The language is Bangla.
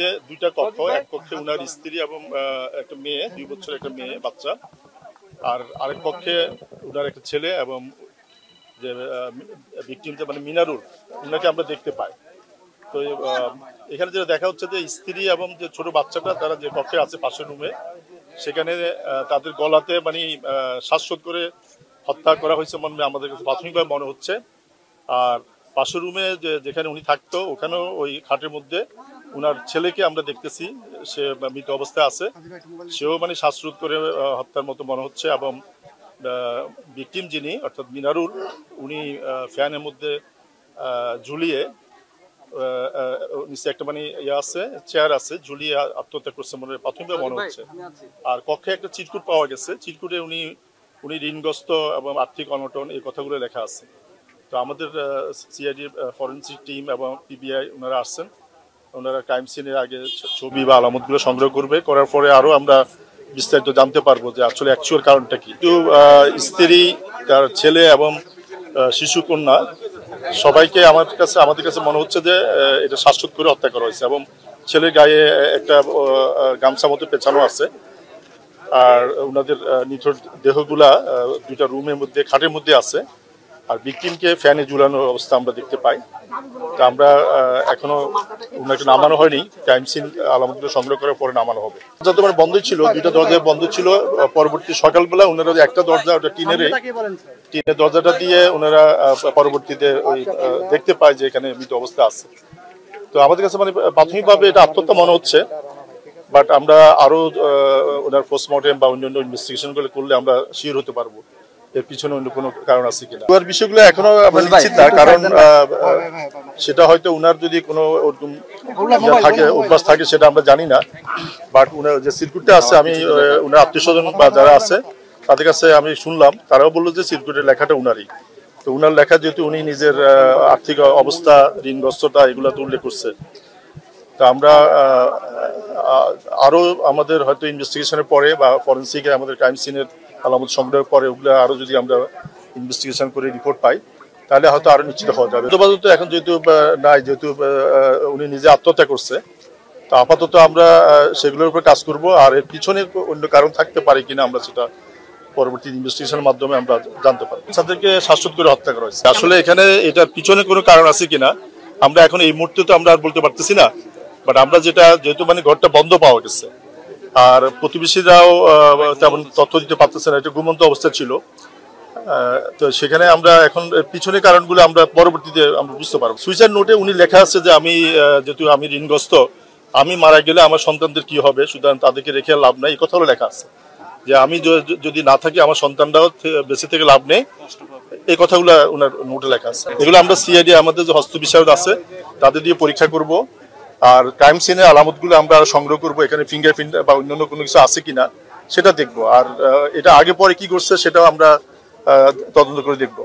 বাড়িতে দুইটা কক্ষ, এক কক্ষে উনার স্ত্রী এবং একটা মেয়ে, 2 বছর একটা মেয়ে বাচ্চা, আর আরেক কক্ষে উনার একটা ছেলে এবং যে ভিকটিম যে মানে মিনারুল, উনাকে আমরা দেখতে পাই। তো এখানে যেটা দেখা হচ্ছে যে স্ত্রী এবং যে ছোট বাচ্চাটা তারা যে কক্ষে আছে পাশের রুমে, সেখানে তাদের গলাতে মানে শ্বাসরোধ করে হত্যা করা হয়েছে মনে আমাদের কাছে প্রাথমিকভাবে মনে হচ্ছে। আর পাশের রুমে যেখানে উনি থাকতো ওখানেও ওই খাটের মধ্যে উনার ছেলেকে আমরা দেখতেছি, সে মৃত অবস্থায় আছে, সেও মানে শ্বাসরোধ করে হত্যার মতো মনে হচ্ছে। এবং ভিকটিম যিনি অর্থাৎ মিনারুল, উনি ফ্যানের মধ্যে ঝুলিয়ে নিচে একটা মানে ইয়ে আছে, চেয়ার আছে, ঝুলিয়ে আত্মহত্যা করছে মনে প্রাথমিকভাবে মনে হচ্ছে। আর কক্ষে একটা চিরকুট পাওয়া গেছে, চিরকুটে উনি ঋণগ্রস্ত এবং আর্থিক অনটন এই কথাগুলো লেখা আছে। তো আমাদের সিআইডি ফরেন্সিক টিম এবং পিবিআই ওনারা আসছেন, ওনারা ক্রাইম সিনের আগে ছবি বা আলামতগুলো সংগ্রহ করবে, করার পরে আরও আমরা বিস্তারিত জানতে পারবো যে আসলে অ্যাকচুয়াল কারণটা কি। কিন্তু স্ত্রী, তার ছেলে এবং শিশু কন্যা সবাইকে আমাদের কাছে মনে হচ্ছে যে এটা শ্বাসরোধ করে হত্যা করা হয়েছে এবং ছেলের গায়ে একটা গামছা মতো পেঁচানো আছে। আর ওনাদের নিথর দেহগুলা দুইটা রুমের মধ্যে খাটের মধ্যে আছে। আর ভিকটিমকে ফ্যানে ঝুলানোর অবস্থা আমরা দেখতে পাই। তো আমরা এখনো ওনাকে নামানো হয়নি, ক্রাইম সিন আলামতগুলো সংগ্রহ করার পরে নামানো হবে। দরজা তোমার বন্ধ ছিল, দুইটা দরজা বন্ধ ছিল। পরবর্তী সকালবেলা ওনারা একটা দরজা, ওটা টিনের দরজাটা দিয়ে ওনারা পরবর্তীতে ওই দেখতে পায় যে এখানে মৃত অবস্থা আছে। তো আমাদের কাছে মানে প্রাথমিকভাবে এটা আত্মহত্যা মনে হচ্ছে, বাট আমরা আরো ওনার পোস্টমর্টেম বা অন্যান্য ইনভেস্টিগেশন গুলো করলে আমরা শিওর হতে পারবো এর পিছনে অন্য কোনো কারণ আছে কিনা। ওর বিষয়গুলো এখনো আমরা নিশ্চিত না, কারণ সেটা হয়তো উনার যদি কোনো থাকে অভ্যাস থাকে সেটা আমরা জানি না। বাট উনার যে সিরকুটটা আছে, আমি উনার আত্মীয়স্বজন বা যারা আছে তাদের কাছে আমি শুনলাম, তারাও বললো যে সিরকুটের লেখাটা উনারই। তো উনার লেখা যেহেতু উনি নিজের আর্থিক অবস্থা, ঋণগ্রস্ততা এগুলো তো উল্লেখ করছে। তো আমরা আরো আমাদের হয়তো ইনভেস্টিগেশনের পরে বা ফরেন্সিকে আমাদের ক্রাইম সিনের আলামত সংগ্রহের পরে ওগুলো আরো যদি আমরা ইনভেস্টিগেশন করে রিপোর্ট পাই, তাহলে হয়তো আরো নিশ্চিত হওয়া যাবে। আপাতত এখন যেহেতু নাই, যেহেতু উনি নিজে আত্মহত্যা করছে, তো আপাতত আমরা সেগুলোর উপর কাজ করব। আর এর পিছনে অন্য কারণ থাকতে পারে কিনা আমরা সেটা পরবর্তী ইনভেস্টিগেশনের মাধ্যমে আমরা জানতে পারবো। তাদেরকে শ্বাসরোধ করে হত্যা করা হয়েছে। আসলে এখানে এটার পিছনে কোনো কারণ আছে কিনা আমরা এখন এই মুহূর্তে তো আমরা আর বলতে পারতেছি না। বাট আমরা যেহেতু মানে ঘরটা বন্ধ পাওয়া গেছে, আর প্রতিবেশীরাও তেমন তথ্য দিতে পারতেছে না, এটা ঘুমন্ত অবস্থা ছিল। তো সেখানে আমরা এখন পিছনের কারণগুলো আমরা পরবর্তীতে আমরা বুঝতে পারবো। সুইসাইড নোটে উনি লেখা আছে যে যেহেতু আমি ঋণগ্রস্ত, আমি মারা গেলে আমার সন্তানদের কি হবে, সুতরাং তাদেরকে রেখে লাভ নাই, এই কথাও লেখা আছে যে আমি যদি না থাকি আমার সন্তানরাও বেঁচে থেকে লাভ নেই, এই কথাগুলো ওনার নোটে লেখা আছে। এগুলো আমরা সিআইডি আমাদের যে হস্ত বিষয়ক আছে তাদের দিয়ে পরীক্ষা করব। আর ক্রাইম সিনের আলামতগুলো আমরা সংগ্রহ করবো, এখানে ফিঙ্গারপ্রিন্ট বা অন্যান্য কোনো কিছু আছে কিনা সেটা দেখবো। আর এটা আগে পরে কি করছে সেটাও আমরা তদন্ত করে দেখবো।